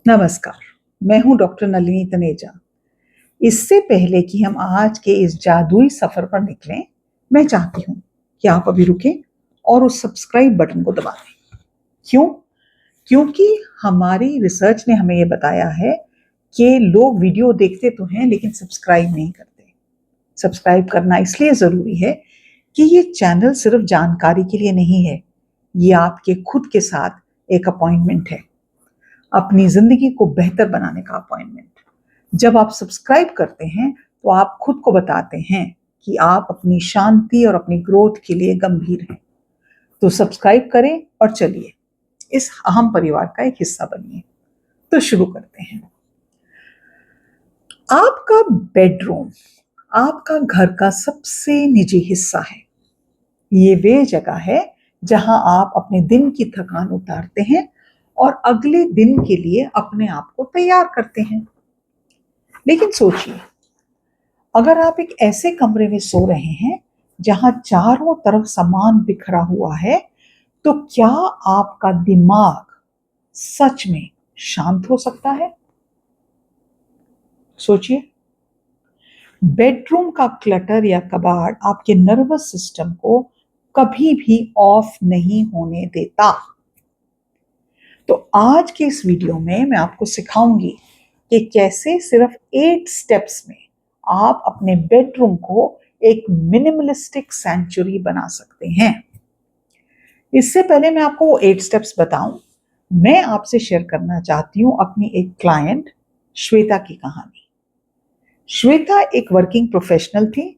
नमस्कार, मैं हूं डॉक्टर नलिनी तनेजा। इससे पहले कि हम आज के इस जादुई सफर पर निकलें, मैं चाहती हूं कि आप अभी रुकें और उस सब्सक्राइब बटन को दबा दें। क्यों? क्योंकि हमारी रिसर्च ने हमें ये बताया है कि लोग वीडियो देखते तो हैं लेकिन सब्सक्राइब नहीं करते। सब्सक्राइब करना इसलिए जरूरी है कि ये चैनल सिर्फ जानकारी के लिए नहीं है, ये आपके खुद के साथ एक अपॉइंटमेंट है, अपनी जिंदगी को बेहतर बनाने का अपॉइंटमेंट। जब आप सब्सक्राइब करते हैं तो आप खुद को बताते हैं कि आप अपनी शांति और अपनी ग्रोथ के लिए गंभीर हैं। तो सब्सक्राइब करें और चलिए इस अहम परिवार का एक हिस्सा बनिए। तो शुरू करते हैं। आपका बेडरूम आपका घर का सबसे निजी हिस्सा है। ये वे जगह है जहां आप अपने दिन की थकान उतारते हैं और अगले दिन के लिए अपने आप को तैयार करते हैं। लेकिन सोचिए, अगर आप एक ऐसे कमरे में सो रहे हैं जहां चारों तरफ सामान बिखरा हुआ है, तो क्या आपका दिमाग सच में शांत हो सकता है? सोचिए, बेडरूम का क्लटर या कबाड़ आपके नर्वस सिस्टम को कभी भी ऑफ नहीं होने देता। तो आज के इस वीडियो में मैं आपको सिखाऊंगी कि कैसे सिर्फ 8 स्टेप्स में आप अपने बेडरूम को एक मिनिमलिस्टिक सेंचुरी बना सकते हैं। इससे पहले मैं आपको वो 8 स्टेप्स बताऊं, मैं आपसे शेयर करना चाहती हूं अपनी एक क्लाइंट श्वेता की कहानी। श्वेता एक वर्किंग प्रोफेशनल थी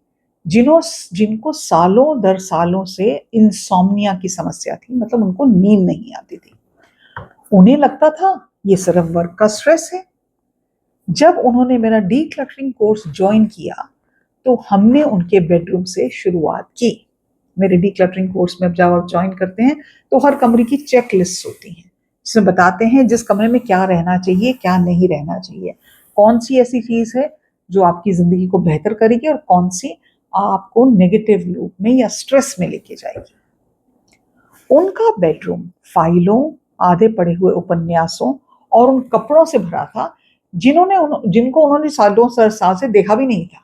जिनको सालों दर सालों से इंसोम्निया की समस्या थी, मतलब उनको नींद नहीं आती थी। उन्हें लगता था ये सिर्फ वर्क का स्ट्रेस है। जब उन्होंने मेरा डीक्लटरिंग कोर्स ज्वाइन किया तो हमने उनके बेडरूम से शुरुआत की। मेरे डीक्लटरिंग कोर्स में जब आप ज्वाइन करते हैं तो हर कमरे की चेक लिस्ट होती है, जिसमें बताते हैं जिस कमरे में क्या रहना चाहिए, क्या नहीं रहना चाहिए, कौन सी ऐसी चीज है जो आपकी जिंदगी को बेहतर करेगी और कौन सी आपको नेगेटिव लूप में या स्ट्रेस में लेके जाएगी। उनका बेडरूम फाइलों, आधे पढ़े हुए उपन्यासों और उन कपड़ों से भरा था जिनको उन्होंने सालों साल से देखा भी नहीं था।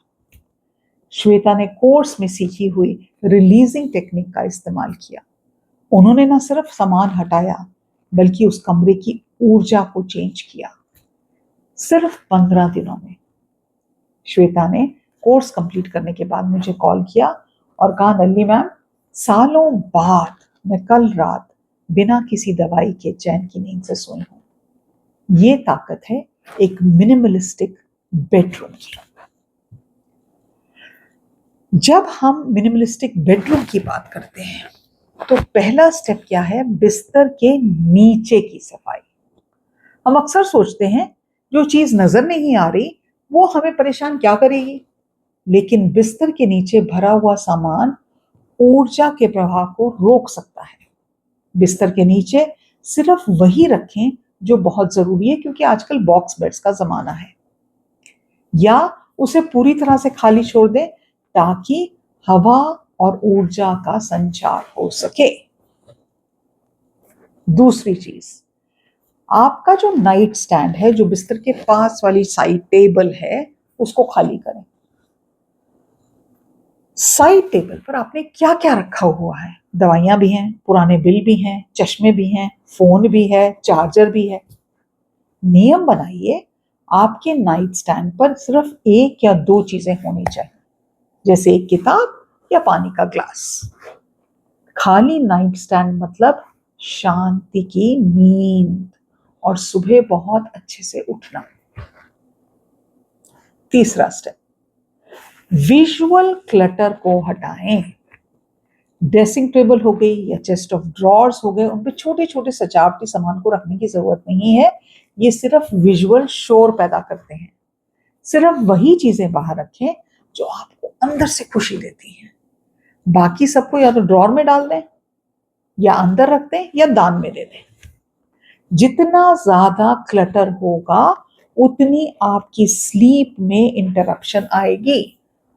श्वेता ने कोर्स में सीखी हुई रिलीजिंग टेक्निक का इस्तेमाल किया। उन्होंने न सिर्फ सामान हटाया बल्कि उस कमरे की ऊर्जा को चेंज किया। सिर्फ 15 दिनों में श्वेता ने कोर्स कंप्लीट करने के बाद मुझे कॉल किया और कहा, नल्ली मैम, सालों बाद मैं कल रात बिना किसी दवाई के चैन की नींद से सोई हूं। ये ताकत है एक मिनिमलिस्टिक बेडरूम की। जब हम मिनिमलिस्टिक बेडरूम की बात करते हैं तो पहला स्टेप क्या है? बिस्तर के नीचे की सफाई। हम अक्सर सोचते हैं जो चीज नजर नहीं आ रही वो हमें परेशान क्या करेगी, लेकिन बिस्तर के नीचे भरा हुआ सामान ऊर्जा के प्रवाह को रोक सकता है। बिस्तर के नीचे सिर्फ वही रखें जो बहुत जरूरी है, क्योंकि आजकल बॉक्स बेड्स का जमाना है, या उसे पूरी तरह से खाली छोड़ दें ताकि हवा और ऊर्जा का संचार हो सके। दूसरी चीज, आपका जो नाइट स्टैंड है, जो बिस्तर के पास वाली साइड टेबल है, उसको खाली करें। साइड टेबल पर आपने क्या क्या रखा हुआ है? दवाइयां भी हैं, पुराने बिल भी हैं, चश्मे भी हैं, फोन भी है, चार्जर भी है। नियम बनाइए, आपके नाइट स्टैंड पर सिर्फ 1 या 2 चीजें होनी चाहिए, जैसे एक किताब या पानी का ग्लास। खाली नाइट स्टैंड मतलब शांति की नींद और सुबह बहुत अच्छे से उठना। तीसरा स्टेप, विजुअल क्लटर को हटाएं। ड्रेसिंग टेबल हो गई या चेस्ट ऑफ ड्रॉर्स हो गए, उन पे छोटे छोटे सजावटी सामान को रखने की जरूरत नहीं है। ये सिर्फ विजुअल शोर पैदा करते हैं। सिर्फ वही चीजें बाहर रखें जो आपको अंदर से खुशी देती हैं। बाकी सबको या तो ड्रॉर में डाल दें, या अंदर रख दें, या दान में दे दें। जितना ज्यादा क्लटर होगा उतनी आपकी स्लीप में इंटरप्शन आएगी।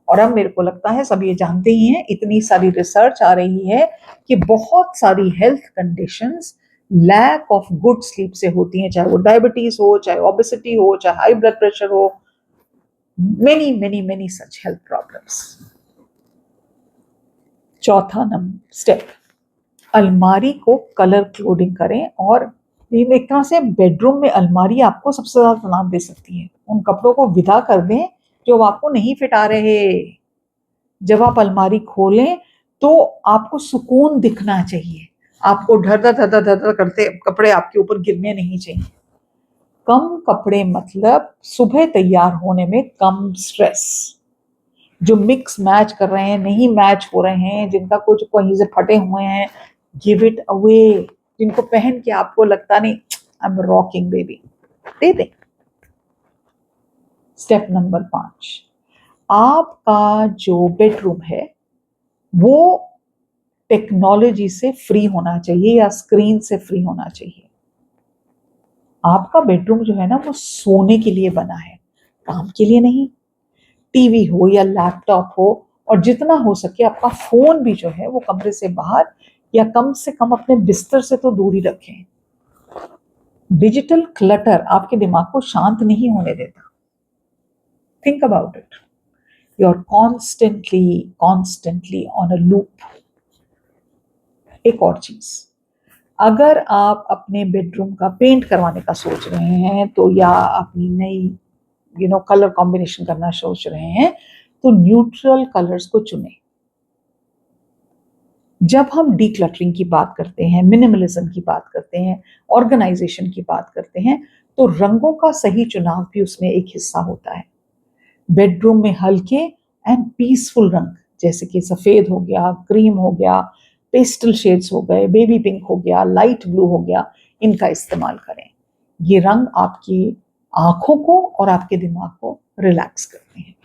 और अब मेरे को लगता है सब ये जानते ही हैं, इतनी सारी रिसर्च आ रही है कि बहुत सारी health conditions lack of good sleep से होती हैं, चाहे वो डायबिटीज हो, चाहे ओबेसिटी हो, चाहे हाई ब्लड प्रेशर हो, many many many such health problems. चौथा नंबर स्टेप, अलमारी को कलर कोडिंग करें। और एक तरह से बेडरूम में अलमारी आपको सबसे ज्यादा तनाव दे सकती है। उन कपड़ों को विदा कर दें जो आपको नहीं फिट आ रहे। जब आप अलमारी खोलें तो आपको सुकून दिखना चाहिए, आपको धर धर धर धर धर करते कपड़े आपके ऊपर गिरने नहीं चाहिए। कम कपड़े मतलब सुबह तैयार होने में कम स्ट्रेस। जो मिक्स मैच कर रहे हैं, नहीं मैच हो रहे हैं, जिनका कुछ कहीं से फटे हुए हैं, गिव इट अवे। जिनको पहन के आपको लगता नहीं आई एम रॉकिंग बेबी, दे दें। स्टेप नंबर 5, आपका जो बेडरूम है वो टेक्नोलॉजी से फ्री होना चाहिए या स्क्रीन से फ्री होना चाहिए। आपका बेडरूम जो है ना वो सोने के लिए बना है, काम के लिए नहीं। टीवी हो या लैपटॉप हो, और जितना हो सके आपका फोन भी जो है वो कमरे से बाहर या कम से कम अपने बिस्तर से तो दूर ही रखें। डिजिटल क्लटर आपके दिमाग को शांत नहीं होने देता। Think about it, you are constantly on a loop. एक और चीज, अगर आप अपने बेडरूम का पेंट करवाने का सोच रहे हैं तो, या अपनी नई कलर कॉम्बिनेशन करना सोच रहे हैं, तो न्यूट्रल कलर्स को चुनें। जब हम डीक्लटरिंग की बात करते हैं, मिनिमलिज्म की बात करते हैं, ऑर्गेनाइजेशन की बात करते हैं, तो रंगों का सही चुनाव भी उसमें एक हिस्सा होता है। बेडरूम में हल्के एंड पीसफुल रंग जैसे कि सफेद हो गया, क्रीम हो गया, पेस्टल शेड्स हो गए, बेबी पिंक हो गया, लाइट ब्लू हो गया, इनका इस्तेमाल करें। ये रंग आपकी आंखों को और आपके दिमाग को रिलैक्स करते हैं।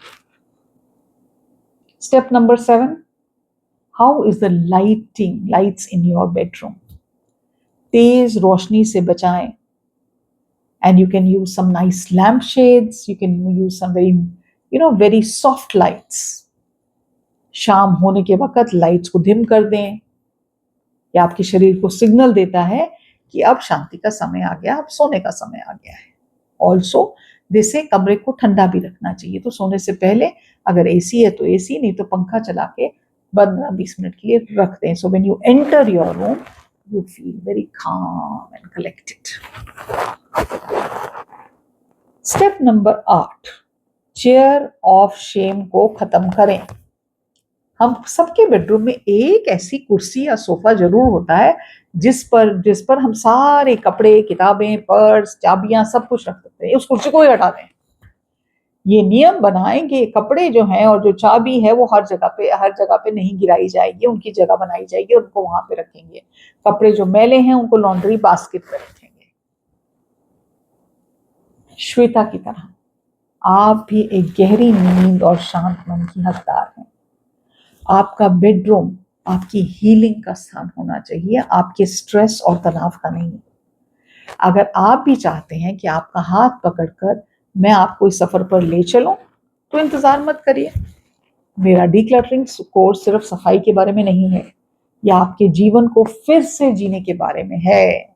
Step number 7, how is the lights in your bedroom. तेज रोशनी से बचाएं, and you can use some nice lampshades, you can use some very soft lights. शाम होने के वक्त लाइट्स को डिम कर दें, ये आपके शरीर को सिग्नल देता है कि अब शांति का समय आ गया, अब सोने का समय आ गया है। ऑल्सो जैसे कमरे को ठंडा भी रखना चाहिए, तो सोने से पहले अगर एसी है तो एसी, नहीं तो पंखा चला के 15-20 मिनट के लिए रख दें। So when you enter your room you feel very calm and collected. Step number 8, chair of shame को खत्म करें। हम सबके बेडरूम में एक ऐसी कुर्सी या सोफा जरूर होता है जिस पर हम सारे कपड़े, किताबें, पर्स, चाबियां सब कुछ रख सकते हैं। उस कुर्सी को ही हटा दें। ये नियम बनाएं कि कपड़े जो हैं और जो चाबी है वो हर जगह पे नहीं गिराई जाएगी, उनकी जगह बनाई जाएगी, उनको वहां पे रखेंगे। कपड़े जो मैले हैं उनको लॉन्ड्री बास्केट में रखेंगे। श्वेता की तरह आप भी एक गहरी नींद और शांत मन की हकदार हैं। आपका बेडरूम आपकी हीलिंग का स्थान होना चाहिए, आपके स्ट्रेस और तनाव का नहीं। अगर आप भी चाहते हैं कि आपका हाथ पकड़कर मैं आपको इस सफर पर ले चलूं, तो इंतजार मत करिए। मेरा डीक्लटरिंग कोर्स सिर्फ सफाई के बारे में नहीं है, यह आपके जीवन को फिर से जीने के बारे में है।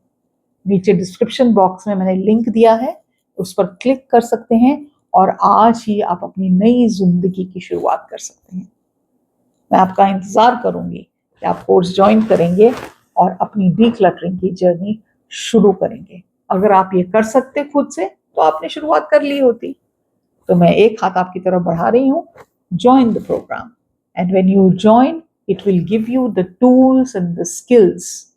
नीचे डिस्क्रिप्शन बॉक्स में मैंने लिंक दिया है, उस पर क्लिक कर सकते हैं और आज ही आप अपनी नई जिंदगी की शुरुआत कर सकते हैं। मैं आपका इंतजार करूंगी कि आप कोर्स ज्वाइन करेंगे और अपनी डीक्लटरिंग की जर्नी शुरू करेंगे। अगर आप ये कर सकते खुद से तो आपने शुरुआत कर ली होती। तो मैं एक हाथ आपकी तरफ बढ़ा रही हूँ, join the program, and when you join it will give you the tools and the skills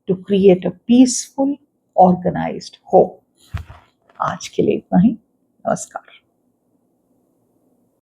to create a peaceful, organized home. आज के लिए इतना ही। नमस्कार।